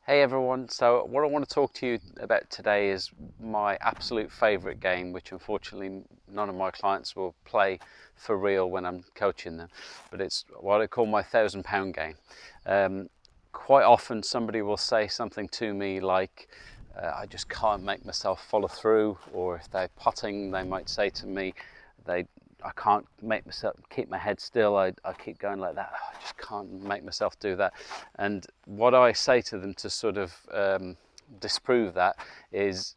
Hey everyone, so what I want to talk to you about today is my absolute favourite game, which unfortunately none of my clients will play for real when I'm coaching them, but it's what I call my £1,000 game. Quite often somebody will say something to me like, I just can't make myself follow through, or if they're putting, they might say to me, I can't make myself keep my head still. I keep going like that. I just can't make myself do that. And what I say to them to sort of disprove that is,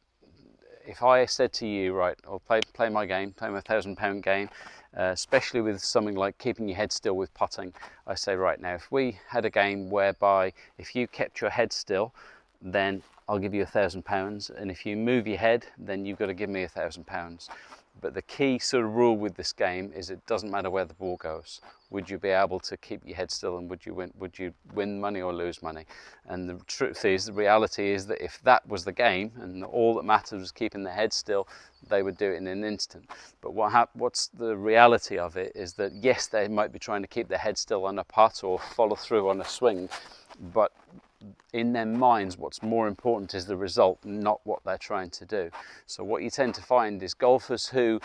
if I said to you, right, I'll play my game, play my £1,000 game, especially with something like keeping your head still with putting, I say, right, now if we had a game whereby if you kept your head still, then I'll give you £1,000, and if you move your head, then you've got to give me £1,000. But the key sort of rule with this game is it doesn't matter where the ball goes. Would you be able to keep your head still, and would you win money or lose money? And the truth is, the reality is that if that was the game and all that mattered was keeping the head still, they would do it in an instant. But what's the reality of it is that yes, they might be trying to keep their head still on a putt or follow through on a swing, but in their minds what's more important is the result, not what they're trying to do. So what you tend to find is golfers who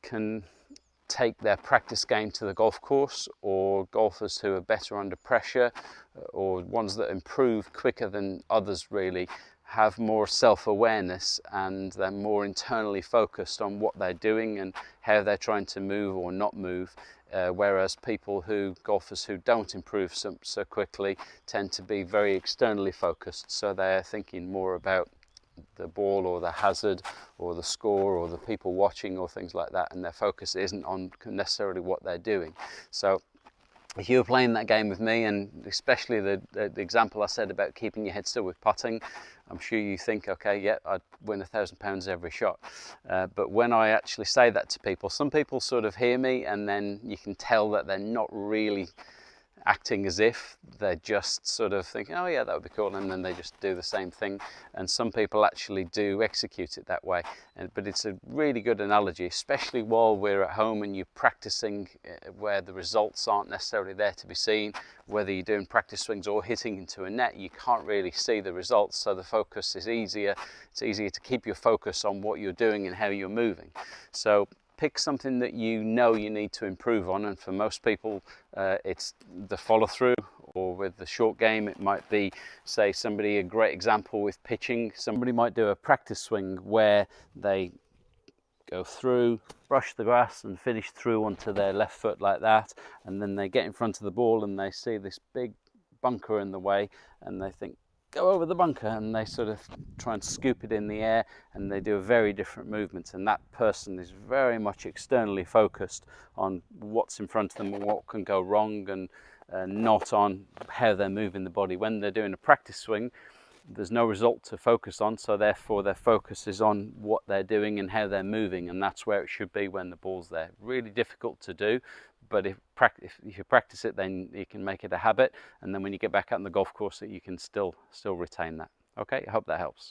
can take their practice game to the golf course, or golfers who are better under pressure, or ones that improve quicker than others really, have more self-awareness and they're more internally focused on what they're doing and how they're trying to move or not move. Whereas golfers who don't improve so quickly tend to be very externally focused, so they're thinking more about the ball or the hazard or the score or the people watching or things like that, and their focus isn't on necessarily what they're doing. So if you were playing that game with me, and especially the example I said about keeping your head still with putting, I'm sure you think, okay, yeah, I'd win £1,000 every shot. But when I actually say that to people, some people sort of hear me and then you can tell that they're not really acting as if, they're just sort of thinking, oh yeah, that would be cool, and then they just do the same thing. And some people actually do execute it that way, but it's a really good analogy, especially while we're at home and you're practicing where the results aren't necessarily there to be seen. Whether you're doing practice swings or hitting into a net, you can't really see the results, so the focus is easier. It's easier to keep your focus on what you're doing and how you're moving. So pick something that you know you need to improve on, and for most people it's the follow through, or with the short game it might be, say, a great example with pitching, somebody might do a practice swing where they go through, brush the grass and finish through onto their left foot like that, and then they get in front of the ball and they see this big bunker in the way and they think, go over the bunker, and they sort of try and scoop it in the air, and they do a very different movement, and that person is very much externally focused on what's in front of them and what can go wrong, and not on how they're moving the body. When they're doing a practice swing, there's no result to focus on, so therefore their focus is on what they're doing and how they're moving, and that's where it should be when the ball's there. Really difficult to do, but if you practice it, then you can make it a habit, and then when you get back out on the golf course, you can still retain that. Okay, I hope that helps.